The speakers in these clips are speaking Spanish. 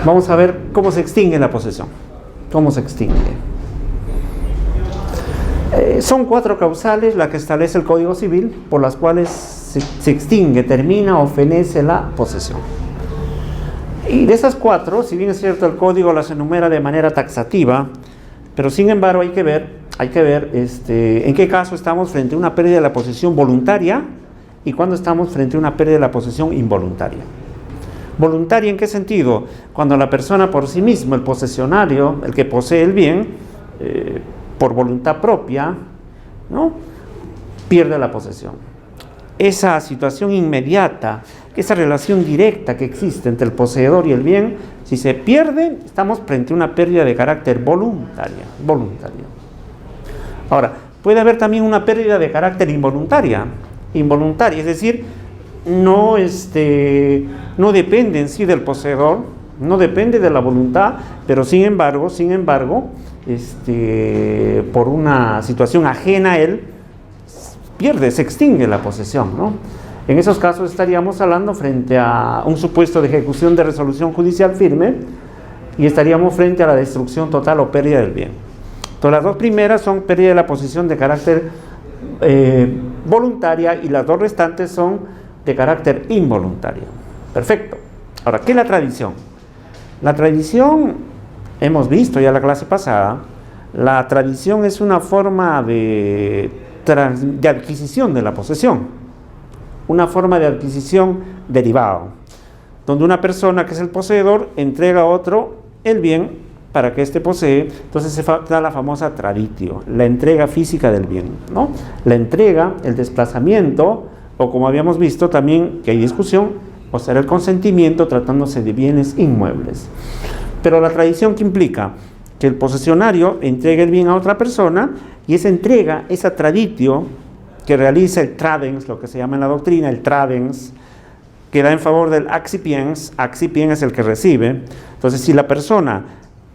Vamos a ver cómo se extingue la posesión. ¿Cómo se extingue? Son 4 causales las que establece el Código Civil por las cuales se extingue, termina o fenece la posesión. Y de esas 4, si bien es cierto el Código las enumera de manera taxativa, pero sin embargo hay que ver en qué caso estamos frente a una pérdida de la posesión voluntaria y cuando estamos frente a una pérdida de la posesión involuntaria. ¿Voluntaria en qué sentido? Cuando la persona por sí mismo, el posesionario, el que posee el bien, por voluntad propia, ¿no?, pierde la posesión. Esa situación inmediata, esa relación directa que existe entre el poseedor y el bien, si se pierde, estamos frente a una pérdida de carácter voluntario. Ahora, puede haber también una pérdida de carácter involuntaria, es decir, no depende en sí del poseedor, no depende de la voluntad, pero sin embargo, por una situación ajena a él, se extingue la posesión, ¿no? En esos casos estaríamos hablando frente a un supuesto de ejecución de resolución judicial firme y estaríamos frente a la destrucción total o pérdida del bien. Entonces, las 2 primeras son pérdida de la posesión de carácter voluntaria y las 2 restantes son de carácter involuntario. Perfecto. Ahora, ¿qué es la tradición? La tradición, hemos visto ya en la clase pasada, la tradición es una forma de adquisición de la posesión, una forma de adquisición derivado, donde una persona que es el poseedor entrega a otro el bien para que éste posee. Entonces se da la famosa traditio, la entrega física del bien, ¿no? La entrega, el desplazamiento, o como habíamos visto también que hay discusión, o será el consentimiento tratándose de bienes inmuebles. Pero la tradición, ¿qué implica? Que el posesionario entrega el bien a otra persona y esa entrega, esa traditio que realiza el tradens, lo que se llama en la doctrina el tradens, que da en favor del accipiens es el que recibe. Entonces, si la persona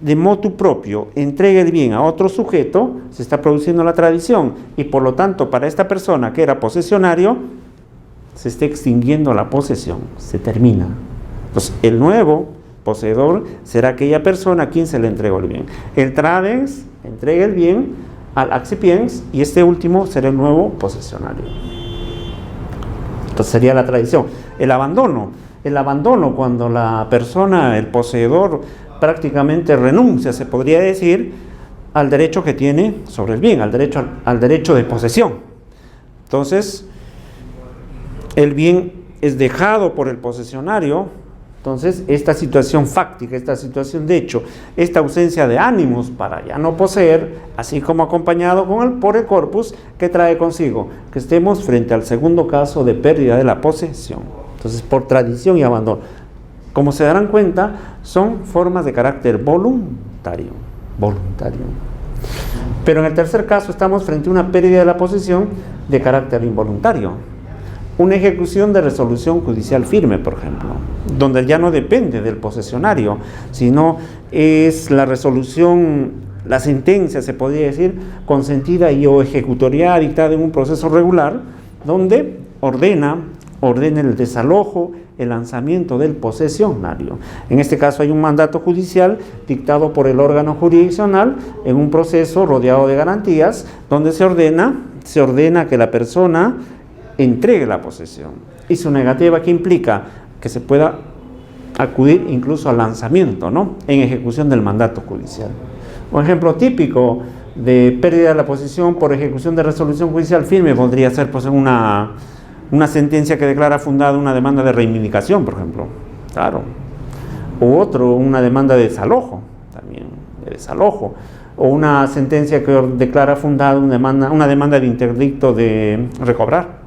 de motu propio entrega el bien a otro sujeto, se está produciendo la tradición y por lo tanto para esta persona que era posesionario se está extinguiendo la posesión, se termina. Entonces, el nuevo poseedor será aquella persona a quien se le entregó el bien. El tradens entrega el bien al accipiens y este último será el nuevo posesionario. Entonces sería la tradición. El abandono cuando la persona, el poseedor, prácticamente renuncia, se podría decir, al derecho que tiene sobre el bien, al derecho de posesión. Entonces, el bien es dejado por el posesionario. Entonces, esta situación fáctica, esta situación de hecho, esta ausencia de ánimos para ya no poseer, así como acompañado por el corpus, que trae consigo que estemos frente al segundo caso de pérdida de la posesión. Entonces, por tradición y abandono. Como se darán cuenta, son formas de carácter voluntario. Pero en el tercer caso estamos frente a una pérdida de la posesión de carácter involuntario. Una ejecución de resolución judicial firme, por ejemplo, donde ya no depende del posesionario, sino es la resolución, la sentencia, se podría decir, consentida y o ejecutoriada dictada en un proceso regular, donde ordena el desalojo, el lanzamiento del posesionario. En este caso hay un mandato judicial dictado por el órgano jurisdiccional en un proceso rodeado de garantías, donde se ordena que la persona entregue la posesión. Y su negativa, que implica que se pueda acudir incluso al lanzamiento, ¿no?, en ejecución del mandato judicial. Un ejemplo típico de pérdida de la posesión por ejecución de resolución judicial firme podría ser pues una sentencia que declara fundada una demanda de reivindicación, por ejemplo, claro, u otro, una demanda de desalojo, también de desalojo, o una sentencia que declara fundada una demanda de interdicto de recobrar.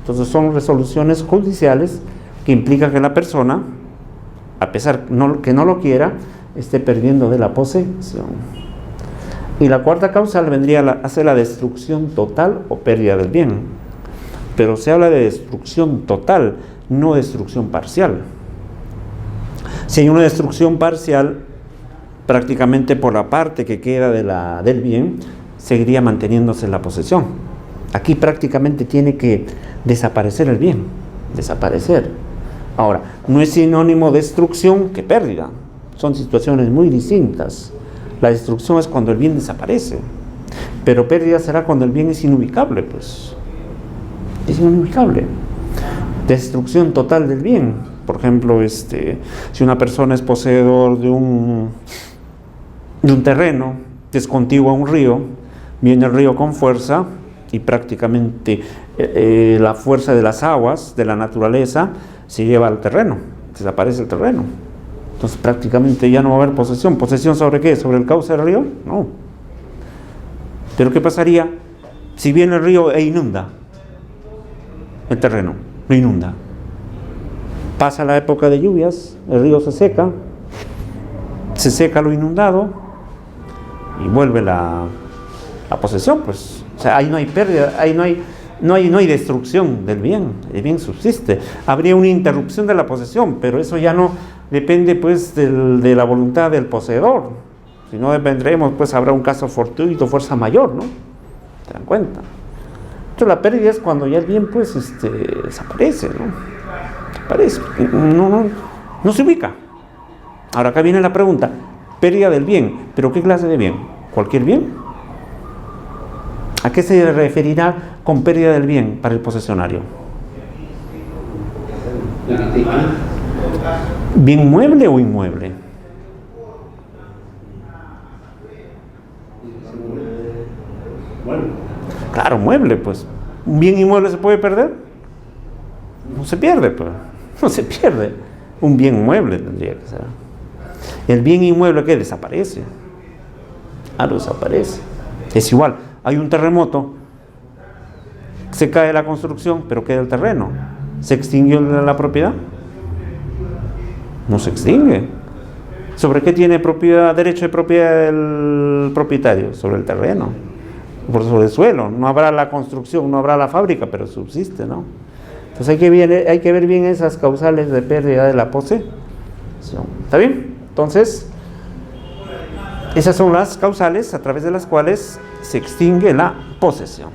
Entonces son resoluciones judiciales que implican que la persona, a pesar que no lo quiera, esté perdiendo de la posesión. Y la cuarta causal vendría a ser la destrucción total o pérdida del bien. Pero se habla de destrucción total, no destrucción parcial. Si hay una destrucción parcial, prácticamente por la parte que queda del bien, seguiría manteniéndose la posesión. Aquí prácticamente tiene que desaparecer el bien, desaparecer. Ahora, no es sinónimo destrucción que pérdida, son situaciones muy distintas. La destrucción es cuando el bien desaparece, pero pérdida será cuando el bien es inubicable, pues. Es inubicable. Destrucción total del bien. Por ejemplo, si una persona es poseedor de un terreno que es contiguo a un río, viene el río con fuerza y prácticamente la fuerza de las aguas, de la naturaleza, se lleva al terreno, desaparece el terreno. Entonces prácticamente ya no va a haber posesión. ¿Posesión sobre qué? ¿Sobre el cauce del río? No. Pero ¿qué pasaría si viene el río e inunda el terreno? Lo inunda. Pasa la época de lluvias, el río se seca lo inundado y vuelve la posesión, pues. O sea, ahí no hay pérdida, ahí no hay destrucción del bien, el bien subsiste. Habría una interrupción de la posesión, pero eso ya no depende, pues, de la voluntad del poseedor. Si no dependeremos, pues habrá un caso fortuito, fuerza mayor, ¿no? ¿Se dan cuenta? Entonces la pérdida es cuando ya el bien, pues, desaparece, ¿no? Desaparece, no se ubica. Ahora acá viene la pregunta, pérdida del bien, ¿pero qué clase de bien? ¿Cualquier bien? ¿A qué se referirá con pérdida del bien para el posesionario? ¿Bien mueble o inmueble? Claro, mueble, pues. ¿Un bien inmueble se puede perder? No se pierde, pues. No se pierde. Un bien mueble tendría que ser. El bien inmueble, ¿qué? Desaparece. Desaparece. Es igual, hay un terremoto, se cae la construcción, pero queda el terreno. ¿Se extinguió la propiedad? No se extingue. ¿Sobre qué tiene derecho de propiedad el propietario? Sobre el terreno, sobre el suelo. No habrá la construcción, no habrá la fábrica, pero subsiste, ¿no? Entonces hay que ver bien esas causales de pérdida de la posesión. ¿Está bien? Entonces, esas son las causales a través de las cuales se extingue la posesión.